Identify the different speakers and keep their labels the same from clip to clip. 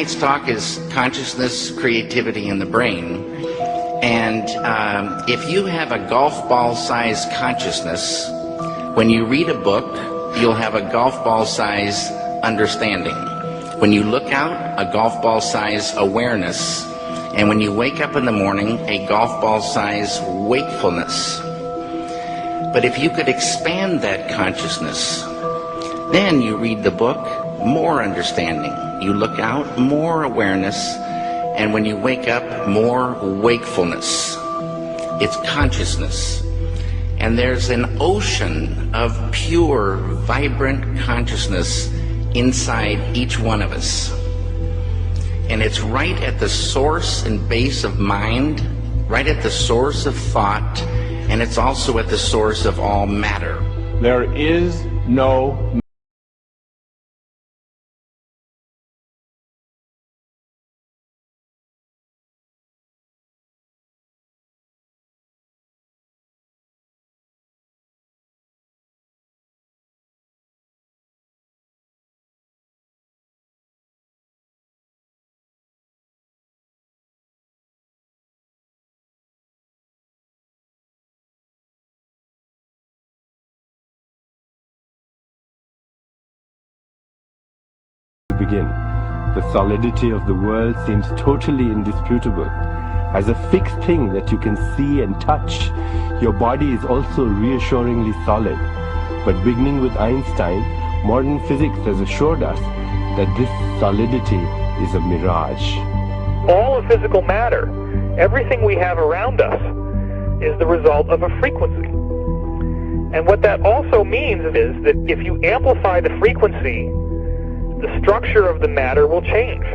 Speaker 1: Tonight's talk is consciousness, creativity, and the brain. And if you have a golf ball-sized consciousness, when you read a book, you'll have a golf ball-sized understanding. When you look out, a golf ball-sized awareness. And when you wake up in the morning, a golf ball-sized wakefulness. But if you could expand that consciousness, then you read the book, more understanding. You look out, more awareness. And when you wake up, more wakefulness. It's consciousness. And there's an ocean of pure, vibrant consciousness inside each one of us. And it's right at the source and base of mind, right at the source of thought, and it's also at the source of all matter.
Speaker 2: There is no begin. The solidity of the world seems totally indisputable. As a fixed thing that you can see and touch, your body is also reassuringly solid. But beginning with Einstein, modern physics has assured us that this solidity is a mirage.
Speaker 3: All of physical matter, everything we have around us, is the result of a frequency. And what that also means is that if you amplify the frequency, the structure of the matter will change.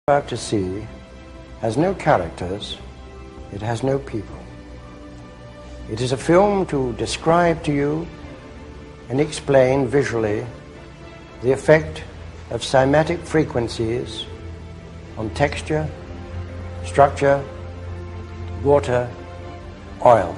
Speaker 4: About to see has no characters, it has no people. It is a film to describe to you and explain visually the effect of cymatic frequencies on texture, structure, water, oil.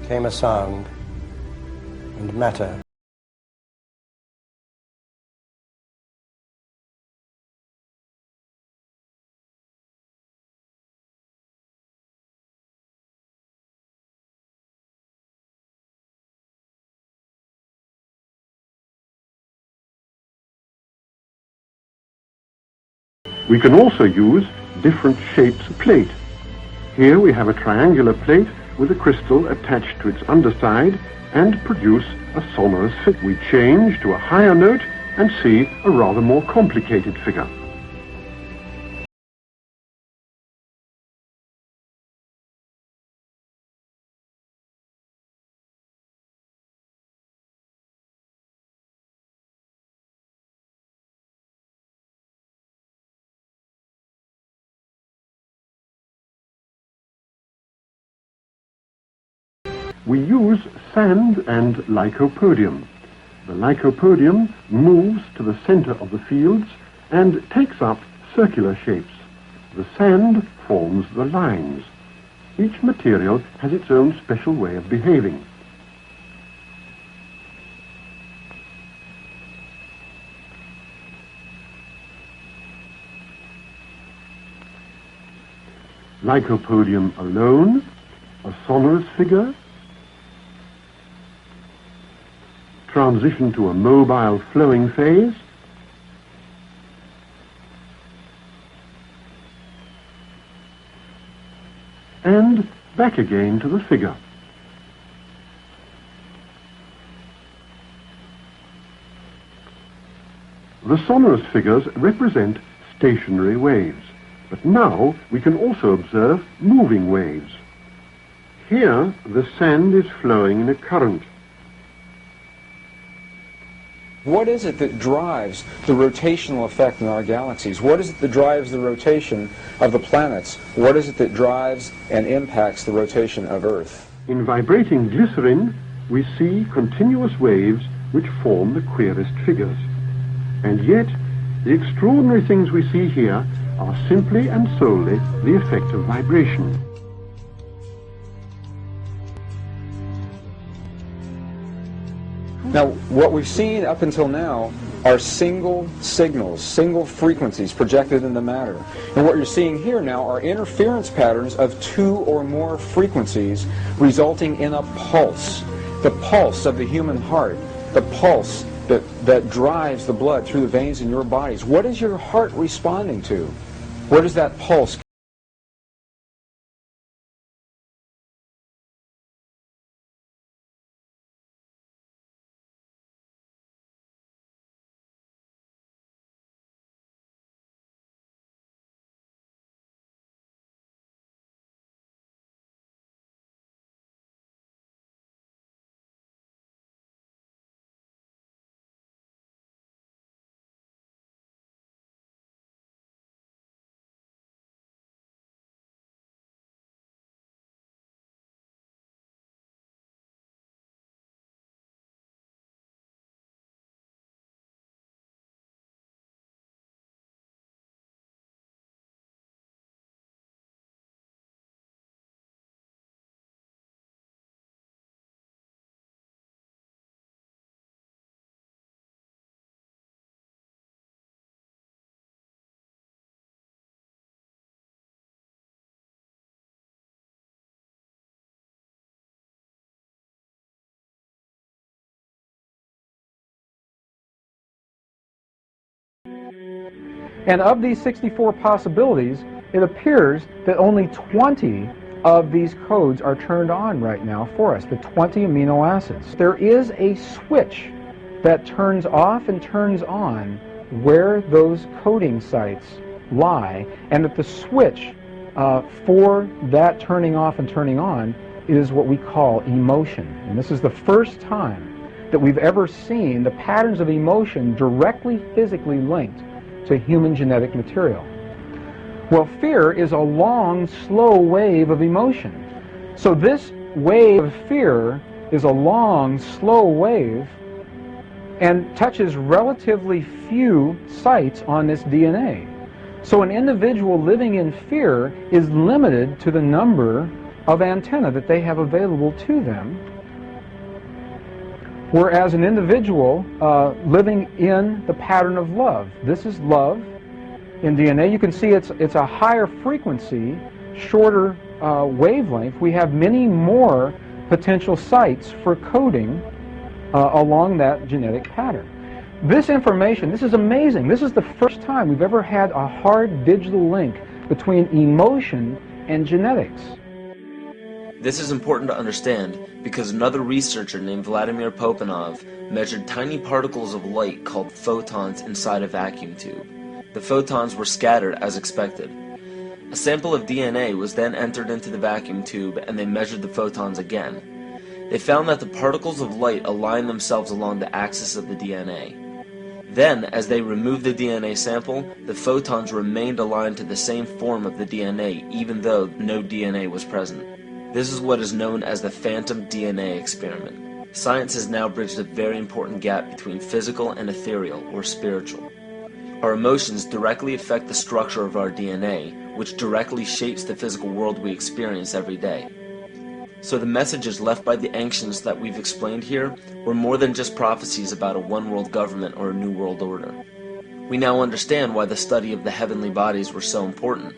Speaker 4: Came a sound and matter.
Speaker 5: We can also use different shapes of plate. Here we have a triangular plate with a crystal attached to its underside and produce a sonorous figure. We change to a higher note and see a rather more complicated figure. we use sand and lycopodium. The lycopodium moves to the center of the fields and takes up circular shapes. The sand forms the lines. Each material has its own special way of behaving. Lycopodium alone, a sonorous figure, transition to a mobile flowing phase, and back again to the figure. The sonorous figures represent stationary waves, but now we can also observe moving waves. Here the sand is flowing in a current.
Speaker 6: What is it that drives the rotational effect in our galaxies? What is it that drives the rotation of the planets? What is it that drives and impacts the rotation of Earth?
Speaker 5: In vibrating glycerin, we see continuous waves which form the queerest figures. And yet, the extraordinary things we see here are simply and solely the effect of vibration.
Speaker 6: Now, what we've seen up until now are single signals, single frequencies projected in the matter. And what you're seeing here now are interference patterns of 2 or more frequencies resulting in a pulse. The pulse of the human heart, the pulse that drives the blood through the veins in your bodies. What is your heart responding to? Where does that pulse And of these 64 possibilities, it appears that only 20 of these codes are turned on right now for us, the 20 amino acids. There is a switch that turns off and turns on where those coding sites lie, and that the switch for that turning off and turning on is what we call emotion. And this is the first time that we've ever seen the patterns of emotion directly physically linked to human genetic material. Well, fear is a long, slow wave of emotion. So this wave of fear is a long, slow wave and touches relatively few sites on this DNA. So an individual living in fear is limited to the number of antennae that they have available to them, whereas an individual living in the pattern of love, this is love in DNA. You can see it's a higher frequency, shorter wavelength. We have many more potential sites for coding along that genetic pattern. This information, this is amazing. This is the first time we've ever had a hard digital link between emotion and genetics.
Speaker 7: This is important to understand because another researcher named Vladimir Popanov measured tiny particles of light called photons inside a vacuum tube. The photons were scattered as expected. A sample of DNA was then entered into the vacuum tube and they measured the photons again. They found that the particles of light aligned themselves along the axis of the DNA. Then, as they removed the DNA sample, the photons remained aligned to the same form of the DNA even though no DNA was present. This is what is known as the phantom DNA experiment. Science has now bridged a very important gap between physical and ethereal, or spiritual. Our emotions directly affect the structure of our DNA, which directly shapes the physical world we experience every day. So the messages left by the ancients that we've explained here were more than just prophecies about a one-world government or a new world order. We now understand why the study of the heavenly bodies were so important.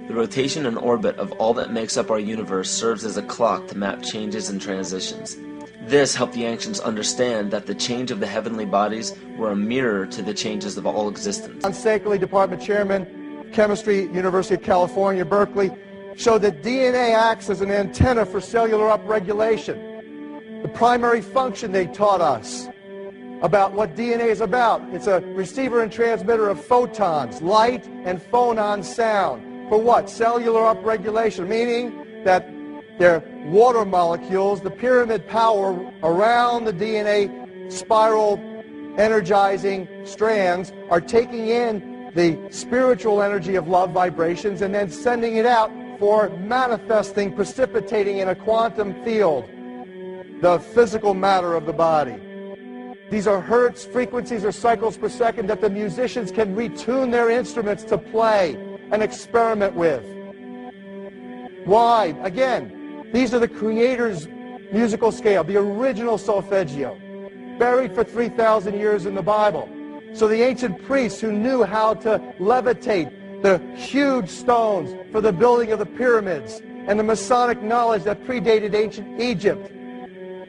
Speaker 7: The rotation and orbit of all that makes up our universe serves as a clock to map changes and transitions. This helped the ancients understand that the change of the heavenly bodies were a mirror to the changes of all existence.
Speaker 8: John Sakeley, Department Chairman, Chemistry, University of California, Berkeley, showed that DNA acts as an antenna for cellular upregulation. The primary function they taught us about what DNA is about, it's a receiver and transmitter of photons, light and phonon sound. For what? Cellular upregulation, meaning that their water molecules, the pyramid power around the DNA spiral energizing strands, are taking in the spiritual energy of love vibrations and then sending it out for manifesting, precipitating in a quantum field, the physical matter of the body. These are hertz, frequencies, or cycles per second that the musicians can retune their instruments to play and experiment with. Why? Again, these are the Creator's musical scale, the original solfeggio, buried for 3,000 years in the Bible. So the ancient priests who knew how to levitate the huge stones for the building of the pyramids, and the Masonic knowledge that predated ancient Egypt,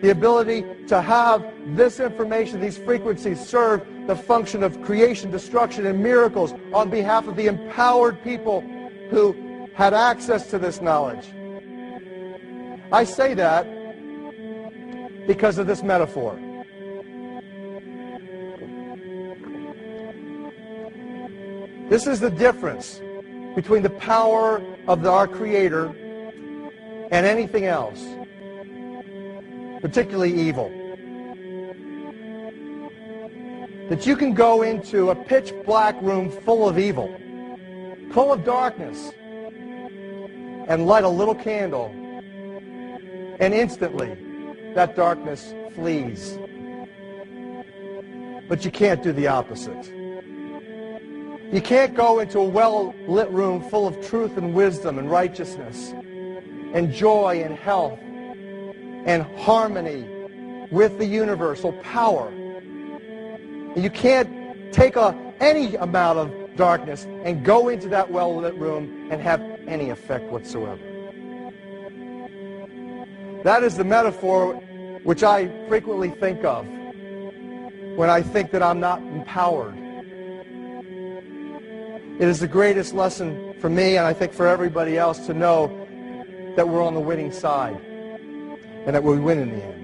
Speaker 8: the ability to have this information, these frequencies, serve the function of creation, destruction, and miracles on behalf of the empowered people who had access to this knowledge. I say that because of this metaphor. This is the difference between the power of our Creator and anything else, particularly evil. That you can go into a pitch black room full of evil, full of darkness, and light a little candle, and instantly that darkness flees. But you can't do the opposite. You can't go into a well-lit room full of truth and wisdom and righteousness and joy and health and harmony with the universal power. And you can't take any amount of darkness and go into that well-lit room and have any effect whatsoever. That is the metaphor which I frequently think of when I think that I'm not empowered. It is the greatest lesson for me, and I think for everybody else, to know that we're on the winning side and that we win in the end.